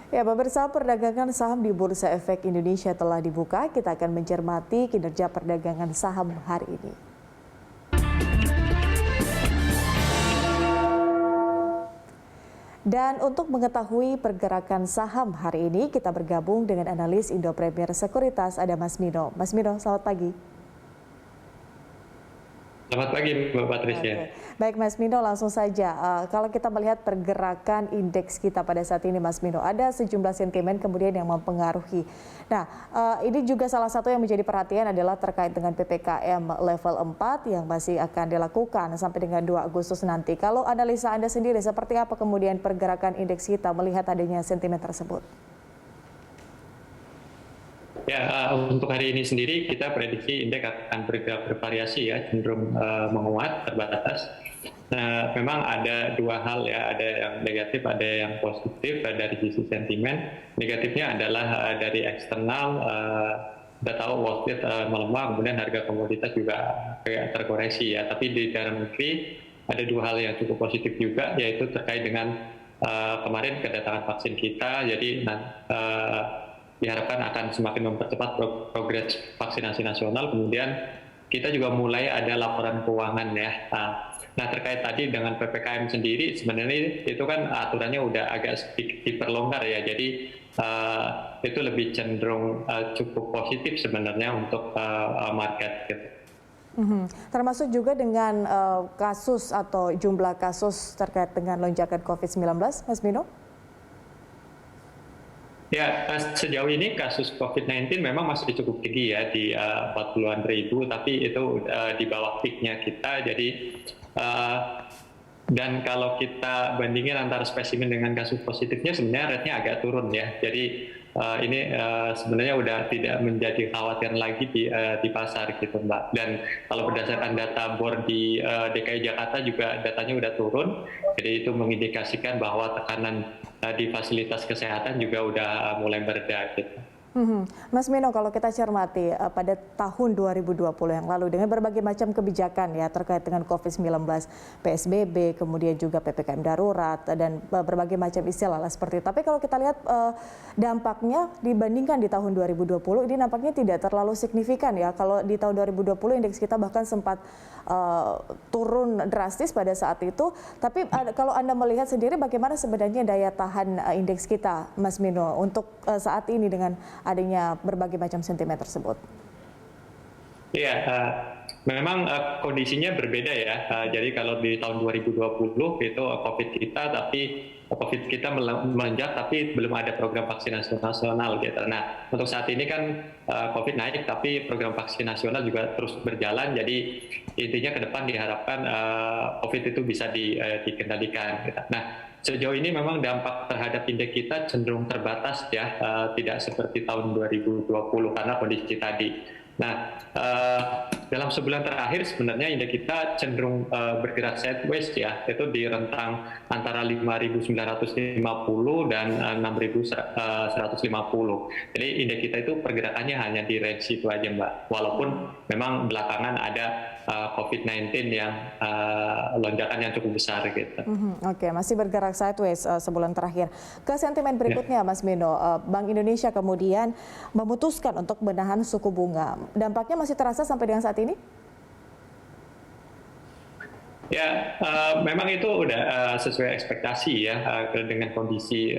Ya, pemirsa, perdagangan saham di Bursa Efek Indonesia telah dibuka. Kita akan mencermati kinerja perdagangan saham hari ini. Dan untuk mengetahui pergerakan saham hari ini, kita bergabung dengan analis Indo Premier Sekuritas, ada Mas Mino. Mas Mino, selamat pagi. Selamat pagi, Mbak Patricia. Oke. Baik, Mas Mino, langsung saja. Kalau kita melihat pergerakan indeks kita pada saat ini, Mas Mino, ada sejumlah sentimen kemudian yang mempengaruhi. Nah, ini juga salah satu yang menjadi perhatian adalah terkait dengan PPKM level 4 yang masih akan dilakukan sampai dengan 2 Agustus nanti. Kalau analisa Anda sendiri, seperti apa kemudian pergerakan indeks kita melihat adanya sentimen tersebut? Ya, untuk hari ini sendiri kita prediksi indeks akan bergerak bervariasi ya, cenderung menguat terbatas. Nah, memang ada dua hal ya, ada yang negatif, ada yang positif dari sisi sentimen. Negatifnya adalah dari eksternal, kita tahu Wall Street melemah, kemudian harga komoditas juga kayak terkoreksi ya. Tapi di dalam negeri ada dua hal yang cukup positif juga, yaitu terkait dengan kemarin kedatangan vaksin kita, jadi diharapkan akan semakin mempercepat progres vaksinasi nasional. Kemudian kita juga mulai ada laporan keuangan ya. Nah, terkait tadi dengan PPKM sendiri, sebenarnya itu kan aturannya udah agak sedikit diperlonggar ya. Jadi itu lebih cenderung cukup positif sebenarnya untuk market gitu. Termasuk juga dengan kasus atau jumlah kasus terkait dengan lonjakan COVID-19, Mas Mino? Ya, sejauh ini kasus COVID-19 memang masih cukup tinggi ya, di 40-an ribu, tapi itu di bawah peaknya kita. Jadi, dan kalau kita bandingin antara spesimen dengan kasus positifnya, sebenarnya rate-nya agak turun ya. Jadi, ini sebenarnya udah tidak menjadi khawatiran lagi di pasar gitu, Mbak. Dan kalau berdasarkan data BOR di DKI Jakarta juga datanya udah turun, jadi itu mengindikasikan bahwa tekanan di fasilitas kesehatan juga udah mulai mereda gitu. Mas Mino, kalau kita cermati pada tahun 2020 yang lalu dengan berbagai macam kebijakan ya terkait dengan COVID-19, PSBB, kemudian juga PPKM darurat dan berbagai macam istilah lah seperti itu. Tapi kalau kita lihat dampaknya dibandingkan di tahun 2020 ini nampaknya tidak terlalu signifikan ya. Kalau di tahun 2020 indeks kita bahkan sempat turun drastis pada saat itu. Tapi kalau Anda melihat sendiri bagaimana sebenarnya daya tahan indeks kita, Mas Mino, untuk saat ini dengan adanya berbagai macam sentimen tersebut? Iya, memang kondisinya berbeda ya. Jadi kalau di tahun 2020 itu COVID kita, tapi COVID kita melonjak, tapi belum ada program vaksinasi nasional gitu. Nah, untuk saat ini kan COVID naik, tapi program vaksinasi nasional juga terus berjalan. Jadi intinya ke depan diharapkan COVID itu bisa dikendalikan. Gitu. Nah, sejauh ini memang dampak terhadap indeks kita cenderung terbatas ya, tidak seperti tahun 2020 karena kondisi tadi. Nah, dalam sebulan terakhir sebenarnya indeks kita cenderung bergerak sideways ya, itu di rentang antara 5.950 dan 6.150. Jadi indeks kita itu pergerakannya hanya di range itu aja, Mbak. Walaupun memang belakangan ada COVID-19 yang lonjakan yang cukup besar gitu. Oke, masih bergerak sideways sebulan terakhir. Ke sentimen berikutnya, Mas Mino, Bank Indonesia kemudian memutuskan untuk menahan suku bunga. Dampaknya masih terasa sampai dengan saat ini? Ya, memang itu udah sesuai ekspektasi ya, dengan kondisi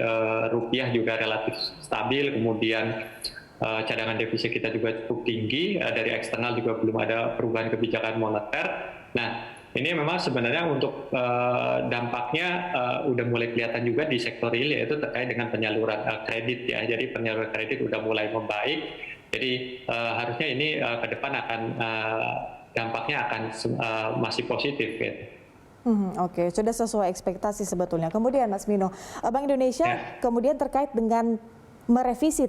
rupiah juga relatif stabil, kemudian cadangan devisa kita juga cukup tinggi, dari eksternal juga belum ada perubahan kebijakan moneter. Nah, ini memang sebenarnya untuk dampaknya udah mulai kelihatan juga di sektor real, yaitu terkait dengan penyaluran kredit ya. Jadi penyaluran kredit udah mulai membaik. Jadi harusnya ini ke depan akan dampaknya akan masih positif gitu. Oke, sudah sesuai ekspektasi sebetulnya. Kemudian Mas Mino, Bank Indonesia kemudian terkait dengan merevisi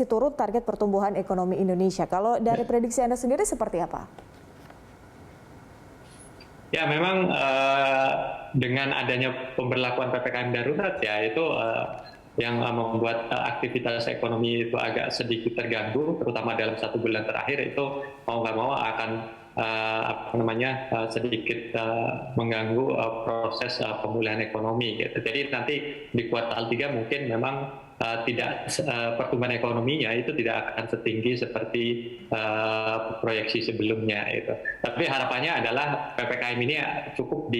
turun target pertumbuhan ekonomi Indonesia. Kalau dari prediksi Anda sendiri seperti apa? Ya, memang dengan adanya pemberlakuan PPKM darurat ya, itu yang membuat aktivitas ekonomi itu agak sedikit terganggu, terutama dalam 1 bulan terakhir itu mau nggak mau akan sedikit mengganggu proses pemulihan ekonomi gitu. Jadi nanti di kuartal 3 mungkin memang pertumbuhan ekonominya itu tidak akan setinggi seperti proyeksi sebelumnya itu. Tapi harapannya adalah PPKM ini cukup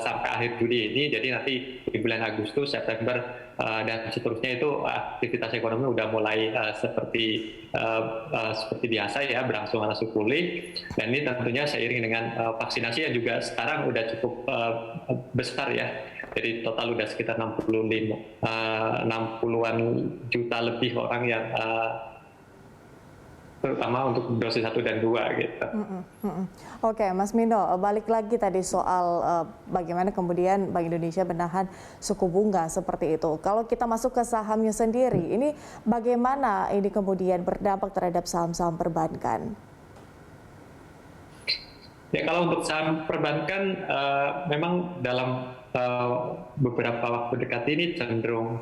sampai akhir Juli ini, jadi nanti di bulan Agustus, September dan seterusnya itu aktivitas ekonomi udah mulai seperti biasa ya, berangsur-angsur pulih. Dan ini tentunya seiring dengan vaksinasi yang juga sekarang udah cukup besar ya. Jadi total udah sekitar 60-an juta lebih orang yang terutama untuk dosis 1 dan 2 gitu. Oke, Mas Mino, balik lagi tadi soal bagaimana kemudian Bank Indonesia menahan suku bunga seperti itu. Kalau kita masuk ke sahamnya sendiri, ini bagaimana ini kemudian berdampak terhadap saham-saham perbankan? Ya, kalau untuk saham perbankan memang dalam beberapa waktu dekat ini cenderung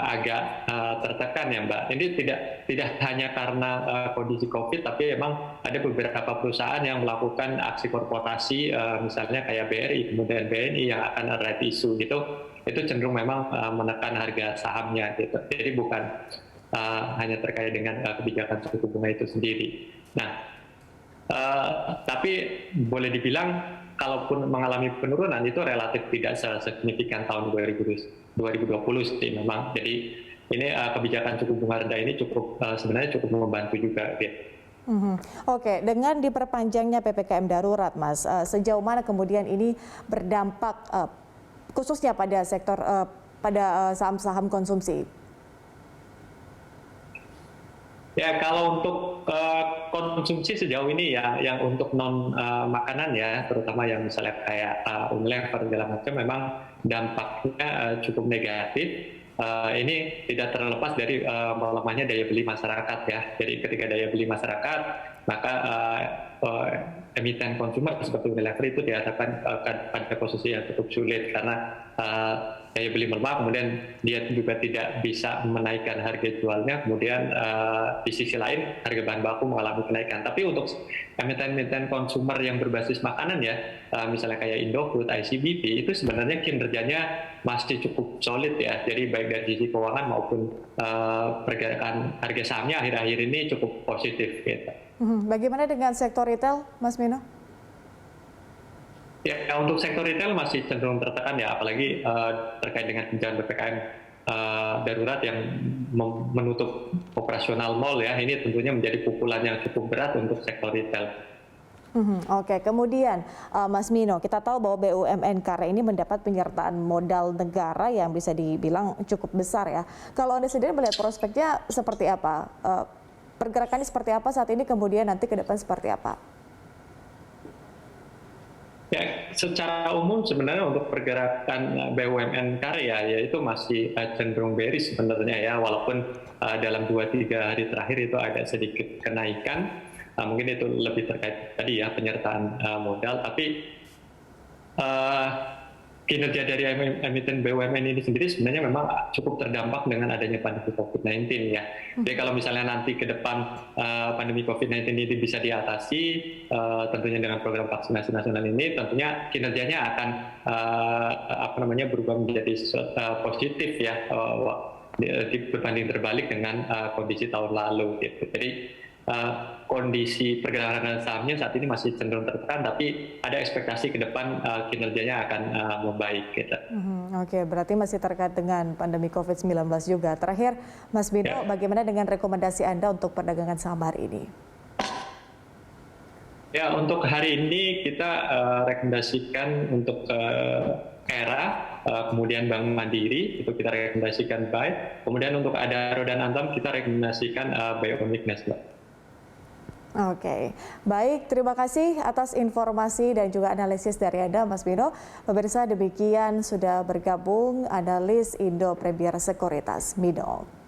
agak tertekan ya Mbak. Ini tidak hanya karena kondisi COVID, tapi memang ada beberapa perusahaan yang melakukan aksi korporasi, misalnya kayak BRI, kemudian BNI yang akan right issue gitu. Itu cenderung memang menekan harga sahamnya gitu. Jadi bukan hanya terkait dengan kebijakan suku bunga itu sendiri. Nah, tapi boleh dibilang kalaupun mengalami penurunan itu relatif tidak signifikan tahun 2020 sih memang. Jadi ini kebijakan suku bunga rendah ini sebenarnya cukup membantu juga. Gitu. Oke, dengan diperpanjangnya PPKM darurat, Mas, sejauh mana kemudian ini berdampak khususnya pada sektor pada saham-saham konsumsi? Ya, kalau untuk konsumsi sejauh ini ya, yang untuk non makanan ya, terutama yang misalnya kayak Unilever segala macam, memang dampaknya cukup negatif. Ini tidak terlepas dari melemahnya daya beli masyarakat ya. Jadi ketika daya beli masyarakat, maka emiten konsumer seperti Unilever itu dihadapkan pada posisi yang cukup sulit karena daya beli melemah, kemudian dia juga tidak bisa menaikkan harga jualnya, kemudian di sisi lain harga bahan baku mengalami kenaikan. Tapi untuk emiten-emiten konsumer yang berbasis makanan ya, misalnya kayak Indofood, ICBP, itu sebenarnya kinerjanya masih cukup solid ya. Jadi baik dari sisi keuangan maupun pergerakan harga sahamnya akhir-akhir ini cukup positif gitu. Bagaimana dengan sektor retail, Mas Mino? Ya, untuk sektor retail masih cenderung tertekan ya, apalagi terkait dengan kebijakan PPKM darurat yang menutup operasional mal ya. Ini tentunya menjadi pukulan yang cukup berat untuk sektor retail. Oke, kemudian Mas Mino, kita tahu bahwa BUMN Karya ini mendapat penyertaan modal negara yang bisa dibilang cukup besar ya. Kalau Anda sendiri melihat prospeknya seperti apa? Pergerakannya seperti apa saat ini, kemudian nanti ke depan seperti apa? Ya, secara umum sebenarnya untuk pergerakan BUMN karya ya itu masih cenderung bearish sebenarnya ya, walaupun dalam 2-3 hari terakhir itu agak sedikit kenaikan, mungkin itu lebih terkait tadi ya penyertaan modal, tapi kinerja dari emiten BUMN ini sendiri sebenarnya memang cukup terdampak dengan adanya pandemi COVID-19 ya. Jadi kalau misalnya nanti ke depan pandemi COVID-19 ini bisa diatasi, tentunya dengan program vaksinasi nasional ini, tentunya kinerjanya akan berubah menjadi positif ya, berbanding terbalik dengan kondisi tahun lalu gitu. Jadi kondisi pergerakan sahamnya saat ini masih cenderung tertekan, tapi ada ekspektasi ke depan kinerjanya akan membaik. Gitu. Oke, berarti masih terkait dengan pandemi COVID-19 juga. Terakhir, Mas Mino, bagaimana dengan rekomendasi Anda untuk perdagangan saham hari ini? Ya, untuk hari ini kita rekomendasikan untuk Era, kemudian Bank Mandiri, itu kita rekomendasikan buy. Kemudian untuk Adaro dan Antam kita rekomendasikan buy on weakness. Oke, baik, terima kasih atas informasi dan juga analisis dari Anda, Mas Mino. Pemirsa, demikian sudah bergabung analis Indo Premier Sekuritas, Mino.